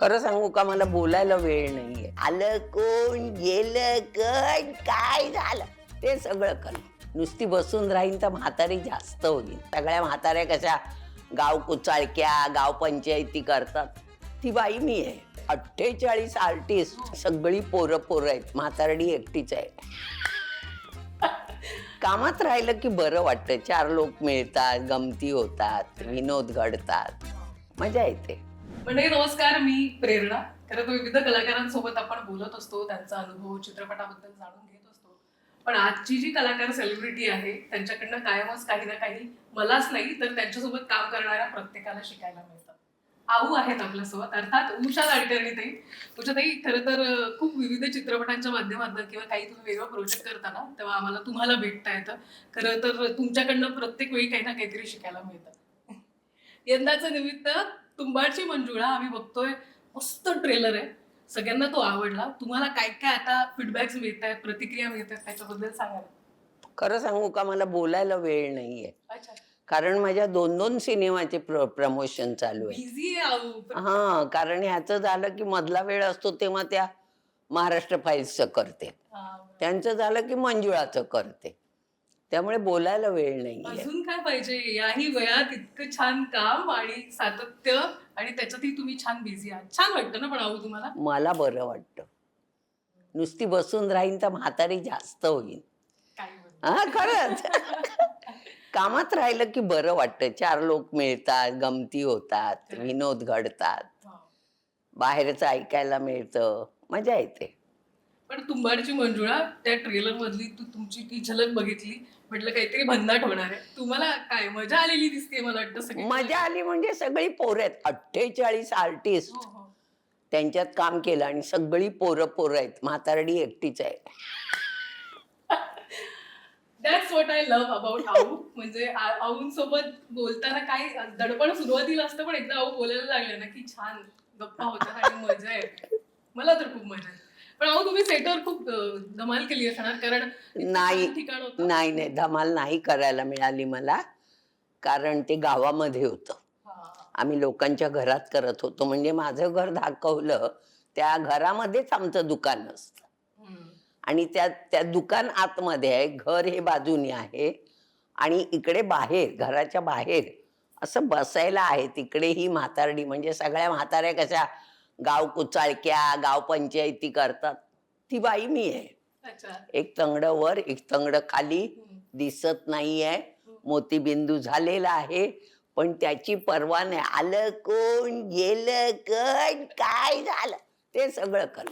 खरं सांगू का, मला बोलायला वेळ नाहीये. आलं कोण, गेलं कोण, काय झालं ते सगळं कर. नुसती बसून राहीन तर म्हातारी जास्त होईल. सगळ्या म्हाताऱ्या कशा गाव कुचाळक्या, गाव पंचायती करतात, ती बाई मी आहे. 48 आर्टिस्ट, सगळी पोरं पोरं आहेत, म्हातारडी एकटीच आहे. कामात राहिलं की बरं वाटतं. 4 लोक मिळतात, गमती होतात, विनोद घडतात, मजा येते. म्हणजे नमस्कार, मी प्रेरणा. खरं तर विविध कलाकारांसोबत आपण बोलत असतो, त्यांचा अनुभव चित्रपटाबद्दल जाणून घेत असतो. पण आजची जी कलाकार सेलिब्रिटी आहे त्यांच्याकडनं कायमच काही ना काही, मलाच नाही तर त्यांच्यासोबत काम करणाऱ्या प्रत्येकाला शिकायला मिळतं. आऊ आहेत आपल्यासोबत, अर्थात उषा नाडकर्णी ताई. उषा ताई, खरं तर खूप विविध चित्रपटांच्या माध्यमातून किंवा काही तुम्ही वेगळं प्रोजेक्ट करताना तेव्हा आम्हाला तुम्हाला भेटता येतं. खरं तर तुमच्याकडनं प्रत्येक वेळी काही ना काहीतरी शिकायला मिळतं. यंदाचं निमित्त तुंबाडची मंजुळा आम्ही बघतोय. मस्त ट्रेलर आहे, सगळ्यांना तो आवडला. तुम्हाला काय काय आता फीडबॅक्स मिळत आहेत, प्रतिक्रिया मिळत आहेत, त्याच्याबद्दल सांगा ना. खरं सांगू का, मला बोलायला वेळ नाहीये. अच्छा, कारण माझ्या 2-2 सिनेमाचे प्रमोशन चालू आहे. बिझी आहे आऊ. हां, कारण ह्याचं झालं की मधला वेळ असतो तेव्हा त्या महाराष्ट्र फाईल्सचं करते. हा, बरोबर. त्यांचं झालं की मंजुळाचं करते. त्यामुळे बोलायला वेळ नाहीये. अजून काय पाहिजे याही वयात, इतकं छान काम आणि सातत्य, आणि त्याच्यातही तुम्ही छान बिझी आहात. छान वाटतं ना पण आऊ तुम्हाला? मला बरं वाटतं. नुसती बसून राहीन तर म्हातारी जास्त होईल. काही हां, खरंच. कामात राहिलं की बरं वाटतं. 4 लोक मिळतात, गमती होतात, खरंय. विनोद घडतात, हो. बाहेरचं ऐकायला मिळतं, मजा येते. पण तुंबाडची मंजुळा, त्या ट्रेलर मधली तुमची ती झलक बघितली, म्हटलं काहीतरी भन्नाट होणार आहे. तुम्हाला काय मजा आलेली दिसते मला वाटतं सगळी. मजा आली म्हणजे सगळी पोरं आहेत. 48 आर्टिस्ट, हो हो. त्यांच्यात काम केलं आणि सगळी पोरं पोरं आहेत. म्हातारडी एकटीच आहे. That's what I love about आऊ. म्हणजे आऊंसोबत बोलताना काय दडपण सुरुवातीला असतं, पण एकदा आऊ बोलायला लागले ना की छान गप्पा होतात आणि मजा येते. मला तर खूप मजा येते. पण आऊ, तुम्ही सेटवर खूप धमाल केली असणार, कारण इतकं नाही, छान ठिकाण होतं. नाही, धमाल नाही करायला मिळाली मला. कारण ते गावामध्ये होतं. हा. आम्ही लोकांच्या घरात करत होतो. म्हणजे माझं घर दाखवलं, त्या घरामध्येच आमचं दुकान असतं. हम्म. आणि त्या त्या दुकान आतमध्ये आहे, घर हे बाजूनी आहे आणि इकडे बाहेर, घराच्या बाहेर असं बसायला आहे. तिकडे ही म्हातारडी, म्हणजे सगळ्या म्हाताऱ्या कशा गाव कुचाळक्या, गाव पंचायती करतात, ती बाई मी आहे. अच्छा. एक तंगड वर, एक तंगड खाली, दिसत नाहीये, मोतीबिंदू झालेला आहे, पण त्याची पर्वा नाही. आलं कोण, गेलं कोण, काय झालं ते सगळं कर.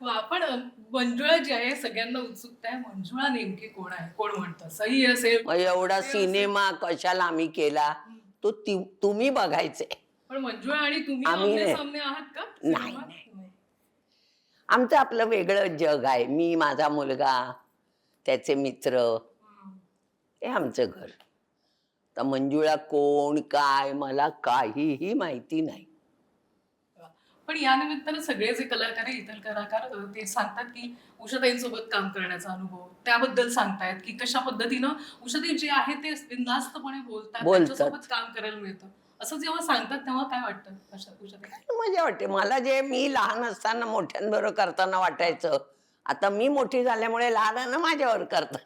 वा, पण मंजुळा जी आहे सगळ्यांना उत्सुकता आहे. मंजुळा नेमकी कोण आहे? कोण म्हणतं? सही असेल, मग एवढा असेल. सिनेमा कशाला आम्ही केला, तो तुम्ही बघायचे. पण मंजुळा आणि तुम्ही आम्ही आमने नाही. सामने आहात का नाही, सिनेमात? नाही. नाही. आमचं आपलं वेगळं जग आहे. मी, माझा मुलगा, त्याचे मित्र, हम्म. हे आमचं घर. तर मंजुळा कोण, काय, मला काहीही माहिती नाही. वा. पण या निमित्तानं सगळे जे कलाकार आहे, इतर कलाकार ते सांगतात की उषाताईंसोबत काम करण्याचा अनुभव त्याबद्दल सांगतायत की कशा पद्धतीनं उषाताई जे आहे ते बिनधास्तपणे बोलतात, बोलतात. त्यांच्यासोबत काम करायला मिळतं. असं जेव्हा सांगतात तेव्हा काय वाटतं उषाताई? मजा वाटते मला. जे मी लहान असताना मोठ्यांबरोबर करताना वाटायचं, आता मी मोठी झाल्यामुळे लहानांना माझ्यावर करतात.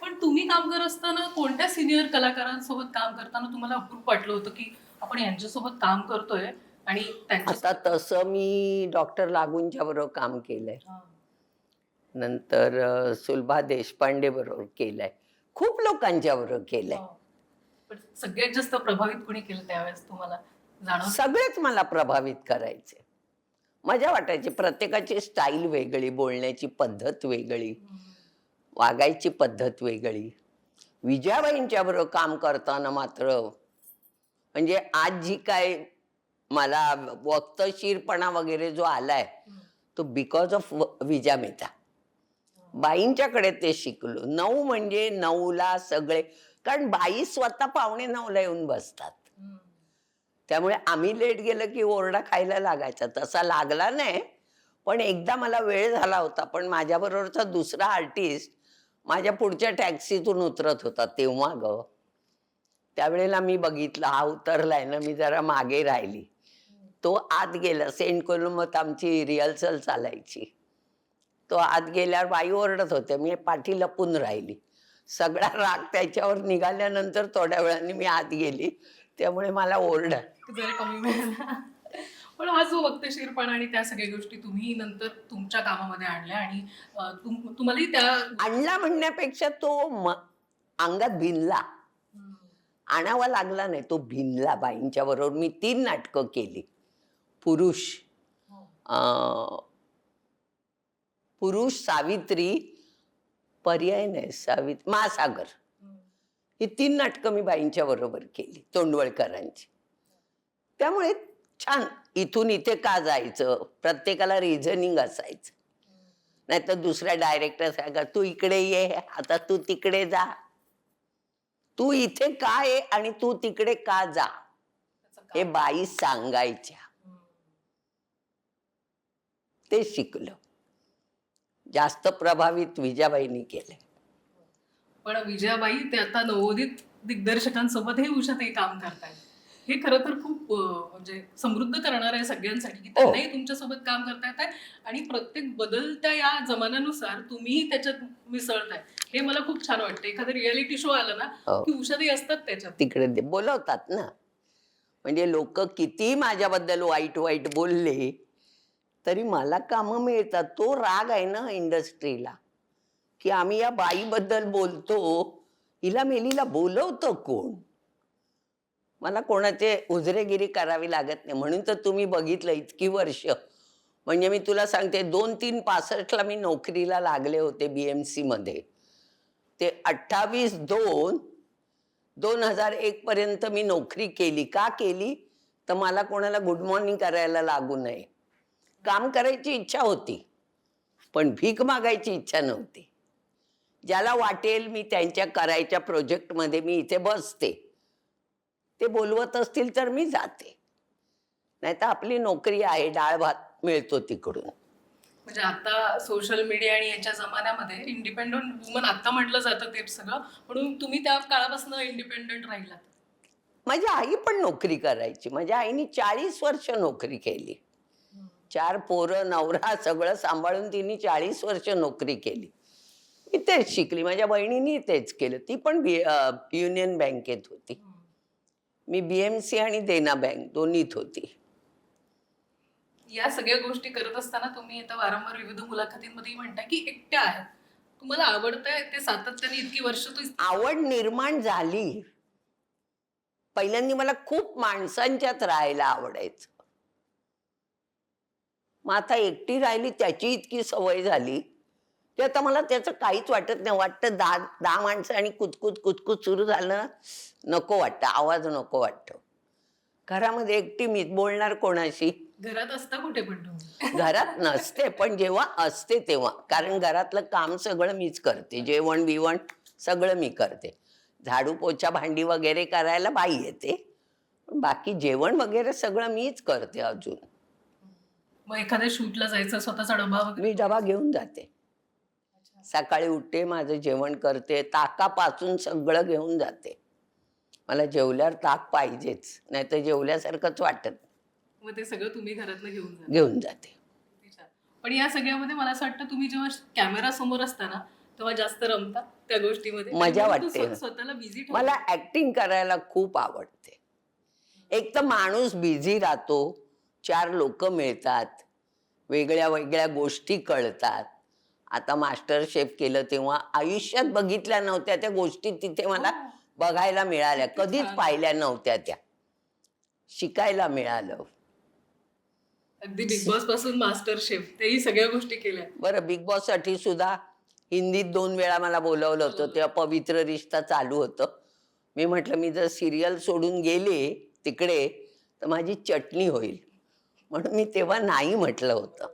पण तुम्ही काम करत असताना कोणत्या सिनियर कलाकारांसोबत काम करताना तुम्हाला अप्रूप वाटलं होतं की आपण यांच्यासोबत काम करतोय आणि आता तसं मी डॉक्टर लागूंच्या बरोबर काम केलंय. हा. नंतर सुलभा देशपांडे बरोबर केलंय. खूप लोकांच्या बरोबर केलंय. हो. पण सगळ्यात जास्त प्रभावित कोणी केलं त्यावेळेस तुम्हाला जाणवलं? सगळेच मला प्रभावित करायचे. मजा वाटायची. प्रत्येकाची स्टाईल वेगळी, बोलण्याची पद्धत वेगळी, वागायची पद्धत वेगळी. विजयाबाईंच्या बरोबर काम करताना मात्र, म्हणजे आज जी काय मला वक्तशीरपणा वगैरे जो आलाय, तो बिकॉज ऑफ विजया मेहता. बाईंच्याकडे ते शिकलो. 9 म्हणजे 9ला सगळे, कारण बाई स्वतः 8:45ला येऊन बसतात. त्यामुळे आम्ही लेट गेलं की ओरडा खायला लागायचा. तसा लागला नाही, पण एकदा मला वेळ झाला होता. पण माझ्याबरोबरचा दुसरा आर्टिस्ट माझ्या पुढच्या टॅक्सीतून उतरत होता तेव्हा ग. त्यावेळेला मी बघितलं हा उतरलाय ना, मी जरा मागे राहिली. तो आत गेला. सेंट कोलंबत आमची रिहर्सल चालायची. तो आत गेल्यावर बाई ओरडत होत्या. मी पाठी लपून राहिली. सगळा राग त्याच्यावर निघाल्यानंतर थोड्या वेळाने मी आत गेली. त्यामुळे मला ओरडा. जरा कमी मिळाला. पण हा जो वक्तशीरपणा आणि त्या सगळ्या गोष्टी तुम्ही नंतर तुमच्या कामामध्ये आणल्या आणि तुम्हालाही त्या आणला म्हणण्यापेक्षा तो अंगात भिनला. आणावा लागला नाही, तो भिनला. बाईंच्या बरोबर मी 3 नाटकं केली. पुरुष, अं, पुरुष, सावित्री, पर्याय नाही, महासागर, ही 3 नाटकं मी बाईंच्या बरोबर केली, तोंडवळकरांची. त्यामुळे छान. इथून इथे का जायचं, प्रत्येकाला रिझनिंग असायचं. नाहीतर दुसऱ्या डायरेक्टर सांगा तू इकडे ये, आता तू तिकडे जा, तू इथे का ये आणि तू तिकडे का जा, हे बाई सांगायच्या. ते शिकलो. जास्त प्रभावित विजयाबाईंनी केले. पण विजयाबाई ते आता नवोदित दिग्दर्शकांसोबतही उषाताई काम करतायत. हे खरं तर खूप म्हणजे समृद्ध करणार आहे सगळ्यांसाठी की त्यांनाही तुमच्यासोबत काम करता येत आहे आणि प्रत्येक बदलत्या या जमान्यानुसार तुम्हीही त्याच्यात मिसळताय. हे मला खूप छान वाटतं. एखादा रियालिटी शो आला ना की उषाताई असतात त्याच्यात. तिकडे बोलवतात ना. म्हणजे लोक किती माझ्याबद्दल वाईट वाईट बोलले तरी मला कामं मिळतात. तो राग आहे ना इंडस्ट्रीला की आम्ही या बाईबद्दल बोलतो, हिला मेलीला बोलवतो कोण. मला कोणाचे उजरेगिरी करावी लागत नाही. म्हणून तर तुम्ही बघितलं इतकी वर्ष. म्हणजे मी तुला सांगते 2-3-65ला मी नोकरीला लागले होते BMC मध्ये. ते 28-2-2001 पर्यंत मी नोकरी केली. का केली तर मला कोणाला गुड मॉर्निंग करायला लागू नये. काम करायची इच्छा होती पण भीक मागायची इच्छा नव्हती. ज्याला वाटेल मी त्यांच्या करायच्या प्रोजेक्टमध्ये मी इथे बसते, ते बोलवत असतील तर मी जाते. नाही तर आपली नोकरी आहे, डाळ भात मिळतो तिकडून. म्हणजे आता सोशल मीडिया आणि याच्या जमान्यामध्ये इंडिपेंडंट वुमन आता म्हटलं जातं ते सगळं, म्हणून तुम्ही त्या काळापासून इंडिपेंडंट राहिलात. माझी आई पण नोकरी करायची. माझ्या आईने 40 वर्ष नोकरी केली. 4 पोरं, नवरा सगळं सांभाळून तिने 40 वर्ष नोकरी केली. मी तेच शिकली. माझ्या बहिणीने तेच केलं. ती पण युनियन बँकेत होती. मी BMC आणि देना बँक दोन्हीत होती. या सगळ्या गोष्टी करत असताना तुम्ही आता वारंवार विविध मुलाखतींमध्ये म्हणताय की एकट्या आहात. तुम्हाला आवडतंय ते सातत्याने इतकी वर्ष आवड निर्माण झाली. पहिल्यांदा मला खूप माणसांच्यात राहायला आवडायचं. मग आता एकटी राहिली त्याची इतकी सवय झाली की आता मला त्याचं काहीच वाटत नाही. वाटतं 10 माणसं आणि कुचकुच कुचकुच सुरू झालं नको वाटतं, आवाज नको वाटतं. घरामध्ये एकटी मीच बोलणार कोणाशी. घरात असता कुठे पण तुम्ही? घरात नसते पण जेव्हा असते तेव्हा, कारण घरातलं काम सगळं मीच करते. जेवण बिवण सगळं मी करते. झाडू पोछा भांडी वगैरे करायला बाई येते, पण बाकी जेवण वगैरे सगळं मीच करते. अजून मग एखाद्या शूटला जायचं स्वतःचा डबा मी डबा घेऊन जाते. सकाळी उठते, माझं जेवण करते, ताकापासून सगळं घेऊन जाते. मला जेवल्यावर ताक पाहिजेच, नाही तर जेवल्यासारखंच वाटत. मग ते सगळं तुम्ही घरातलं घेऊन जाते. पण या सगळ्यामध्ये मला असं वाटतं तुम्ही जेव्हा कॅमेरा समोर असताना तेव्हा जास्त रमता त्या गोष्टीमध्ये, मजा वाटते. स्वतःला बिझी. मला ऍक्टिंग करायला खूप आवडते. एक तर माणूस बिझी राहतो, 4 लोक मिळतात, वेगळ्या वेगळ्या गोष्टी कळतात. आता मास्टर शेफ केलं तेव्हा आयुष्यात बघितल्या नव्हत्या त्या गोष्टी तिथे मला बघायला मिळाल्या. कधीच पाहिल्या नव्हत्या त्या, शिकायला मिळालं. अगदी बिग बॉस पासून मास्टर शेफ तेही सगळ्या गोष्टी केल्या. बरं, बिग बॉस साठी सुद्धा हिंदीत 2 वेळा मला बोलवलं होतं. तेव्हा पवित्र रिश्ता चालू होतं. मी म्हटलं मी जर सिरियल सोडून गेले तिकडे तर माझी चटणी होईल, म्हणून मी तेव्हा नाही म्हटलं होतं.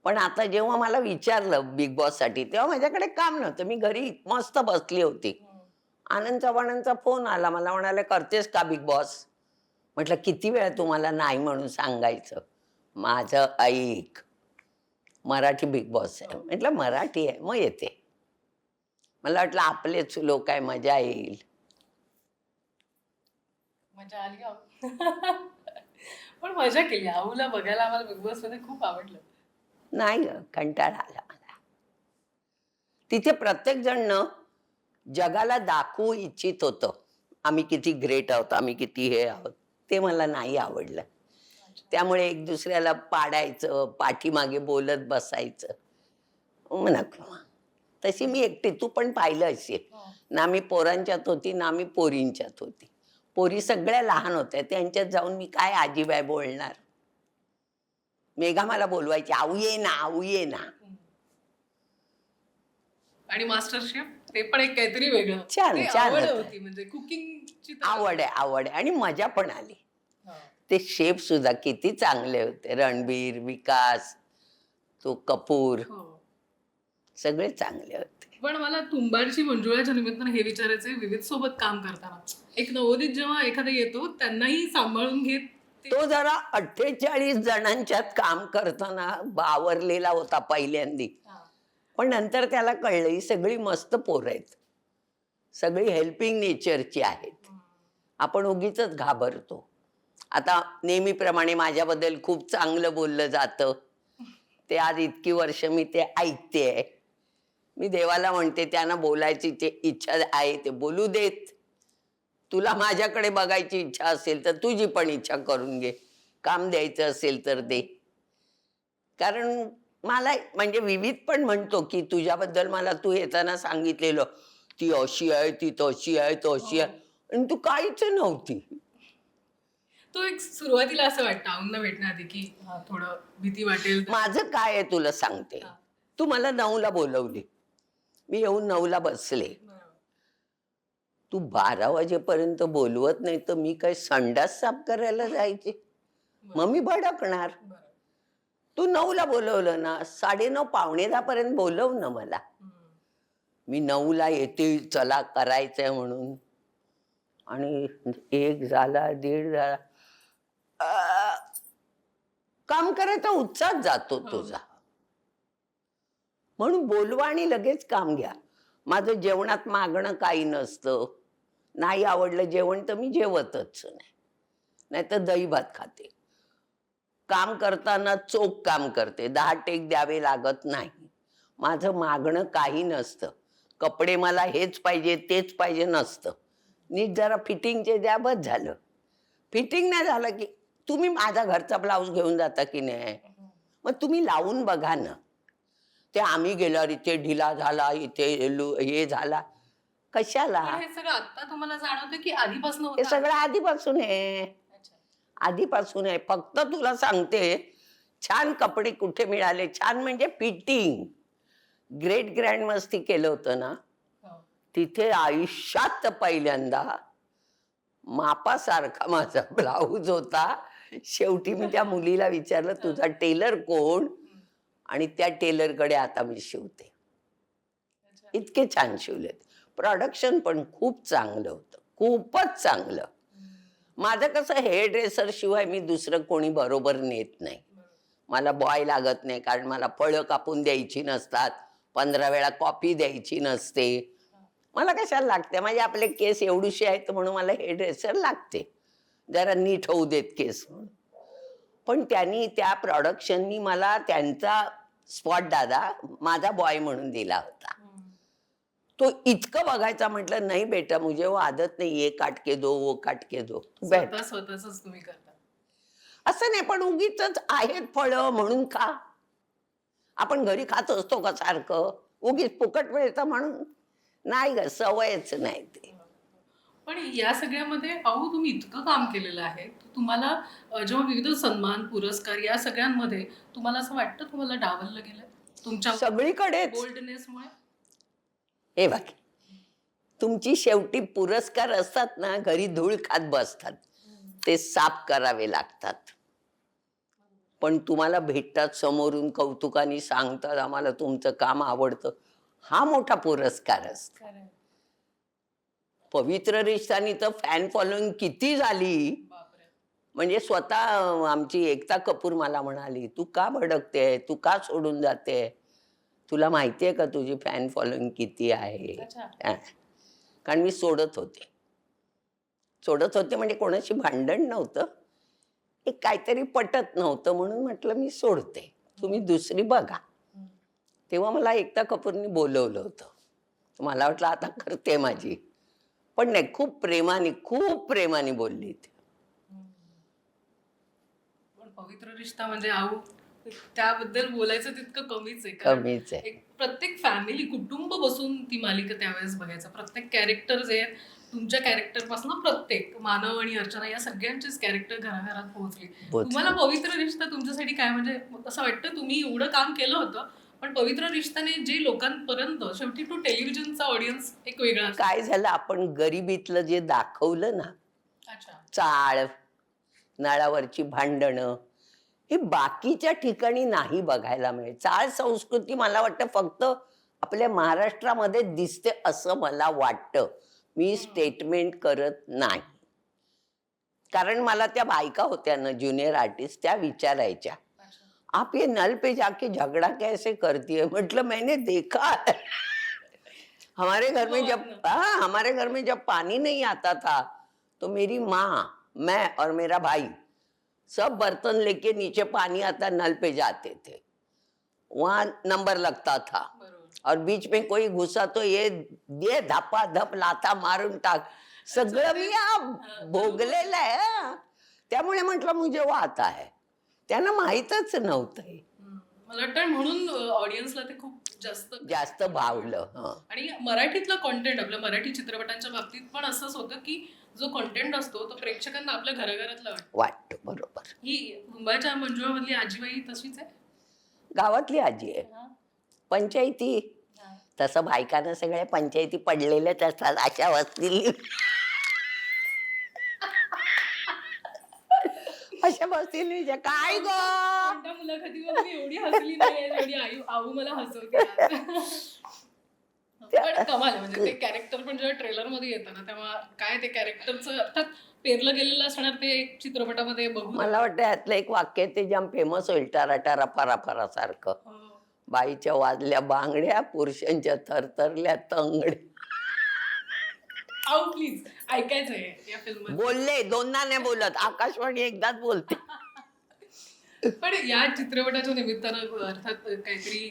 पण आता जेव्हा मला विचारलं बिग बॉस साठी तेव्हा माझ्याकडे काम नव्हतं. मी घरी मस्त बसली होती. आनंद चव्हाणांचा फोन आला. मला म्हणाले करतेस का बिग बॉस. म्हटलं किती वेळा तुम्हाला नाही म्हणून सांगायचं. माझं ऐक, मराठी बिग बॉस आहे. म्हटलं मराठी आहे मग येते. मला वाटलं आपलेच लोक आहे, मजा येईल. मजा आली. पण मजा केली. आऊला बघायला आम्हाला बिग बॉस मध्ये खूप आवडलं. नाही ग, कंटाळा आला मला. तिथे प्रत्येक जण न जगाला दाखवू इच्छित होतं आम्ही किती ग्रेट आहोत, आम्ही किती हे आहोत. ते मला नाही आवडलं. त्यामुळे एक दुसऱ्याला पाडायचं, पाठीमागे बोलत बसायचं. नको. तशी मी एकटी, तू पण पाहिलं असेल हो. ना, मी पोरांच्यात होती ना मी पोरींच्यात होती. पोरी सगळ्या लहान होत्या, त्यांच्यात जाऊन मी काय आजीबाई बोलणार. मेघा मला बोलवायची, आऊ ये ना, आऊ ये ना. आणि मास्टर शेफ ते पण एक काहीतरी वेगळं. छान, ते छान आवड होतं. होती म्हणजे कुकिंगची आवड आहे, आवड आहे आणि मजा पण आली. ते शेफ सुद्धा किती चांगले होते. रणबीर, विकास, तो कपूर, सगळे चांगले होते. पण मला तुंबाडची मंजुळाच्या निमित्तानं हे विचारायचंय, विविध सोबत काम करताना एक नवोदित जेव्हा एखादा येतो त्यांनाही सांभाळून घेत तो जरा 48 जणांच्यात काम करताना बावरलेला होता पहिल्यांदी. पण नंतर त्याला कळलं ही सगळी मस्त पोरं आहेत, सगळी हेल्पिंग नेचरची आहेत. आपण उगीच घाबरतो. आता नेहमीप्रमाणे माझ्याबद्दल खूप चांगलं बोललं जातं. ते आज इतकी वर्ष मी ते ऐकतेय. मी देवाला म्हणते त्यांना बोलायची ते इच्छा आहे ते बोलू देत. तुला माझ्याकडे बघायची इच्छा असेल तर तुझी पण इच्छा करून घे. काम द्यायचं असेल तर दे. कारण मला म्हणजे विविध पण म्हणतो की तुझ्याबद्दल मला तू येताना सांगितलेलं, ती अशी आहे, ती तशी आहे, तशी आहे. आणि तू काहीच नव्हती. तो एक सुरुवातीला असं वाटतं आऊंना भेटण्याआधी की थोडं भीती वाटेल. माझं काय आहे तुला सांगते. तू मला 9ला बोलवली, मी येऊन 9ला बसले. तू 12 वाजेपर्यंत बोलवत नाही तर मी काय संडास साफ करायला जायचे? मग मी भडकणार. तू 9ला बोलवलं ना, 9:30 पावणे 10 पर्यंत बोलव ना मला. मी 9ला येते, चला करायचंय म्हणून. आणि 1 झाला, 1:30 झाला. काम करायचा उत्साह जातो तुझा. म्हणून बोलवा आणि लगेच काम घ्या. माझं जेवणात मागणं काही नसतं. नाही आवडलं जेवण तर मी जेवतच नाही. नाहीतर दही भात खाते. काम करताना चोख काम करते. 10 टेक द्यावे लागत नाही. माझं मागणं काही नसतं. कपडे मला हेच पाहिजे तेच पाहिजे नसतं. नीट जरा फिटिंगचे द्या बस झालं. फिटिंग नाही झालं की तुम्ही माझा घरचा ब्लाऊज घेऊन जाता की नाही, मग तुम्ही लावून बघा ना. ते आम्ही गेल्यावर इथे ढिला झाला, इथे हे झाला, कशाला? हे सगळं आता तुम्हाला जाणवतं की आधीपासून हे सगळं आधीपासून आहे. आधीपासून आहे. फक्त तुला सांगते, छान कपडे कुठे मिळाले, छान म्हणजे फिटिंग. ग्रेट ग्रँड मस्ती केलं होतं ना, तिथे आयुष्यात पहिल्यांदा मापासारखा माझा ब्लाऊज होता. शेवटी मी त्या मुलीला विचारलं, तुझा टेलर कोण? आणि त्या टेलरकडे आता मी शिवते. इतके छान शिवलेत. प्रोडक्शन पण खूप चांगलं होतं, खूपच चांगलं. माझं कसं हेअर ड्रेसर शिवाय मी दुसरं कोणी बरोबर नेत नाही. मला बॉय लागत नाही, कारण मला फळं कापून द्यायची नसतात, 15 वेळा कॉफी द्यायची नसते. मला कशाला लागते? माझे आपले केस एवढूशे आहेत म्हणून मला हेअर ड्रेसर लागते, जरा नीट होऊ देत केस म्हणून. पण त्यांनी त्या प्रोडक्शननी मला त्यांचा स्पॉट दादा माझा बॉय म्हणून दिला होता. तो इतकं बघायचा, म्हटलं नाही बेटा मुझे वो आदत नाही, ये काट के दो वो काट के दो. स्वतःच तुम्ही करता असं नाही, पण उगीच आहेत फळं म्हणून खा. आपण घरी खात असतो का सारखं? उगीच फुकट मिळतं म्हणून नाही ग, सवयच नाही ते. पण या सगळ्यामध्ये पाहू तुम्ही इतकं काम केलेलं आहे, तुम्हाला जेव्हा विविध सन्मान पुरस्कार या सगळ्यांमध्ये तुम्हाला असं वाटतं तुम्हाला डावललं गेलं तुमच्या सगळीकडे बोल्डनेसमुळे? हे बघ, तुमची शेवटी पुरस्कार असतात ना, घरी धूळ खात बसतात, ते साफ करावे लागतात. पण तुम्हाला भेटतात समोरून, कौतुकाने सांगतात आम्हाला तुमचं काम आवडतं, हा मोठा पुरस्कार असतो. पवित्र रिश्तानी तर फॅन फॉलोइंग किती झाली. म्हणजे स्वतः आमची एकता कपूर मला म्हणाली, तू का भडकते, तू का सोडून जाते, तुला माहितीये का तुझी फॅन फॉलोइंग किती आहे? कारण मी सोडत होते म्हणजे कोणाशी भांडण नव्हतं, एक काहीतरी पटत नव्हतं म्हणून म्हटलं मी सोडते, तुम्ही दुसरी बघा. तेव्हा मला एकता कपूरनी बोलवलं होतं. मला वाटलं आता करते माझी, पण नाही, खूप प्रेमाने बोलली ती. पण पवित्र रिश्ता म्हणजे आऊ त्याबद्दल बोलायचं तितकं कमीच आहे. कारण कमीच आहे. एक प्रत्येक फॅमिली कुटुंब बसून ती मालिका त्यावेळेस बघायचं. प्रत्येक कॅरेक्टर जे आहेत तुमच्या कॅरेक्टर पासून प्रत्येक मानव आणि अर्चना या सगळ्यांचेच कॅरेक्टर घराघरात पोहोचले. तुम्हाला पवित्र रिश्ता तुमच्यासाठी काय म्हणजे असं वाटतं तुम्ही एवढं काम केलं होतं पण पवित्र रिश्ताने जे लोकांपर्यंत शेवटी तो टेलिव्हिजनचा ऑडियन्स एक वेगळा असतो. काय झालं, आपण गरिबीतलं जे दाखवलं ना, अच्छा. चाळ, नळावरची भांडणं, हे बाकीच्या ठिकाणी नाही बघायला मिळेल. चाळ संस्कृती मला वाटतं फक्त आपल्या महाराष्ट्रामध्ये दिसते असं मला वाटतं. मी स्टेटमेंट करत नाही. कारण मला त्या बायका होत्या ना ज्युनियर आर्टिस्ट, त्या विचारायच्या, अच्छा. आप ये नल पे जाके झगड़ा कैसे करती है? म्हटलं मैंने देखा है. हमारे घर में जब पानी नहीं आता था तो मेरी माँ, मैं और मेरा भाई सब बर्तन लेके नीचे पानी आता नल पे जाते थे. वहां नंबर लगता था बरोबर. और बीच में कोई घुसा तो ये धपा धप लाथा मारून टाक. सगळं मी भोगलेलं आहे हं. त्यामुळे म्हटलं मुझे वो आता है. त्यांना माहीतच नव्हतं हे. मला वाटतं म्हणून ऑडियन्सला ते खूप जास्त भावलं. हं. आणि मराठीतलं कॉन्टेंट आपल्या मराठी चित्रपटांच्या बाबतीत पण असंच होतं की जो कॉन्टेंट असतो तो प्रेक्षकांना आपल्या घराघरातला वाटतो. वाटतं बरोबर. ही मुंबईच्या मंजुळामधली आजीबाई तशीच आहे. गावातली आजी आहे. पंचायती तसं बायकांना सगळ्या पंचायती पडलेल्याच असतात अशा वस्ती. अशा बसतील काय ग. कोणत्या मुलाखतीमध्ये मी एवढी हसली नाही जेवढी आऊ मला हसवते आज. पण कमाल आहे म्हणजे ते कॅरेक्टर पण जेव्हा ट्रेलर मध्ये येतं ना तेव्हा काय ते कॅरेक्टरचं अर्थात पेरलं गेलेलं असणार ते चित्रपटामध्ये बघू. मला वाटतं यातलं एक वाक्य ते जाम फेमस होईल, टारा टारा फारा फारा सारखं. बाईच्या वाजल्या बांगड्या, पुरुषांच्या थरथरल्या तंगड्या. आऊ प्लीज ऐकायचंय या फिल्म. बोलले, दोनदा नाही बोलत, आकाशवाणी एकदाच बोलते. पण या चित्रपटाच्या निमित्तानं अर्थात काहीतरी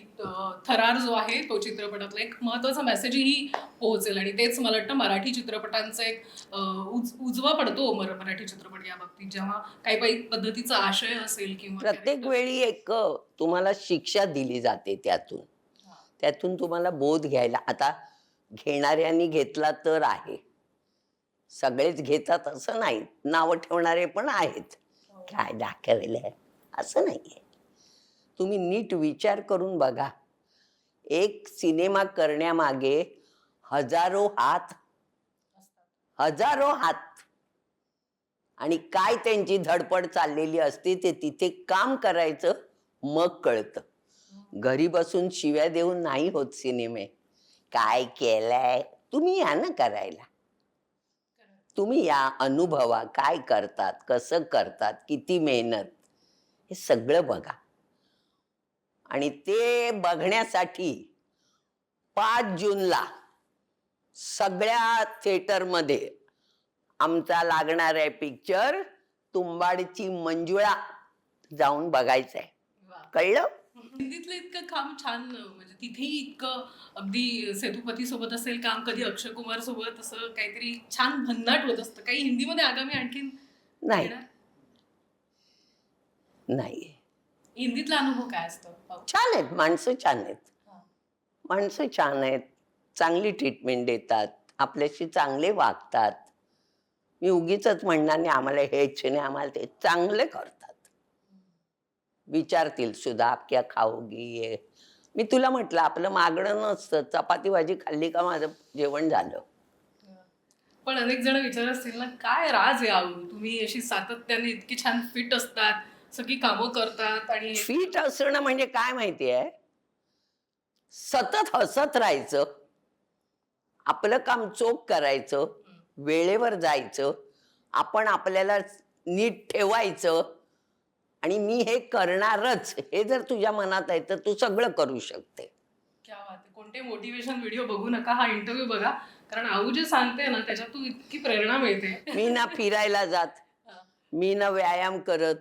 थरार जो आहे तो चित्रपटातला एक महत्वाचा मेसेजही पोहोचेल आणि तेच मला वाटतं मराठी चित्रपटांचा एक उजवा पडतो मराठी चित्रपट या बाबतीत जेव्हा काही पद्धतीचा आशय असेल किंवा प्रत्येक वेळी एक तुम्हाला शिक्षा दिली जाते त्यातून तुम्हाला बोध घ्यायला. आता घेणाऱ्यांनी घेतला तर आहे, सगळेच घेतात असं नाही, नावं ठेवणारे पण आहेत. काय दाखवलंय असं नाहीये. तुम्ही नीट विचार करून बघा. एक सिनेमा करण्यामागे हजारो हात आणि काय त्यांची धडपड चाललेली असते ते तिथे काम करायचं, मग कळतं. घरी बसून शिव्या देऊन नाही होत सिनेमे. काय केलंय तुम्ही या ना करायला. तुम्ही या, अनुभवा, काय करतात, कसं करतात, किती मेहनत, हे सगळं बघा. आणि ते बघण्यासाठी 5 जूनला सगळ्या थिएटरमध्ये आमचा लागणार आहे पिक्चर तुंबाडची मंजुळा. जाऊन बघायचंय. कळलं? हिंदीतलं इतकं काम छान म्हणजे तिथेही इतकं अगदी सेतुपती सोबत असेल काम, कधी अक्षय कुमार सोबत असं काहीतरी छान भन्नाट होत असतं. काही हिंदीमध्ये आगामी आणखीन नाही. हिंदीतला अनुभव काय असतो? छान आहेत, माणसं छान आहेत, चांगली ट्रीटमेंट देतात, आपल्याशी चांगले वागतात. मी उगीच म्हणणार नाही आम्हाला हेच नाही आम्हाला ते, चांगले करतात. विचारतील सुद्धा आप क्या खाओगी. मी तुला म्हटलं आपलं मागणं नसतं, चपाती भाजी खाल्ली का माझं जेवण झालं. पण अनेक जण विचारत असतील ना काय राज आहे आऊ, तुम्ही अशी सातत्याने इतकी छान फिट असतात, सगळी कामं करतात. आणि फिट असणं म्हणजे काय माहितीये, सतत हसत राहायचं, आपलं काम चोख करायचं, वेळेवर जायचं, आपण आपल्याला नीट ठेवायचं आणि मी हे करणारच हे जर तुझ्या मनात आहे तर तू सगळं करू शकते. क्या बात आहे. कोणते मोटिवेशन व्हिडिओ बघू नका, हा इंटरव्ह्यू बघा, कारण आऊ जे सांगते ना त्याच्यातून इतकी प्रेरणा मिळते. मी ना फिरायला जात, मी ना व्यायाम करत.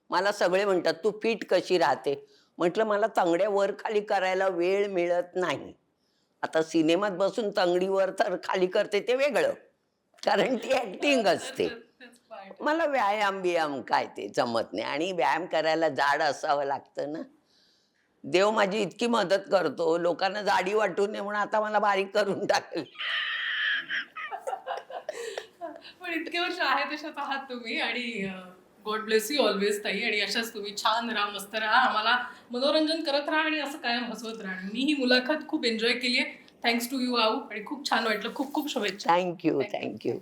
मला सगळे म्हणतात तू फिट कशी राहते. म्हटलं मला तंगड्या वर खाली करायला वेळ मिळत नाही. आता सिनेमात बसून तंगडी वर तर खाली करते ते वेगळं, कारण ती ऍक्टिंग असते. That's part. मला व्यायाम बियाम काय ते जमत नाही, आणि व्यायाम करायला जाड असावं लागतं ना. देव माझी इतकी मदत करतो, लोकांना जाडी वाटू नये म्हणून आता मला बारीक करून टाकली. पण इतके वर्ष आहे तशाच आहात तुम्ही आणि गॉड ब्लेस यू ऑलवेज ताई. आणि अशाच तुम्ही छान राहा, मस्त राहा, आम्हाला मनोरंजन करत राहा आणि असं कायम हसवत राहा. मी ही मुलाखत खूप एन्जॉय केली आहे. थँक्स टू यू आऊ, आणि खूप छान वाटलं. खूप खूप शुभेच्छा. Thank you Thank you. थँक्यू.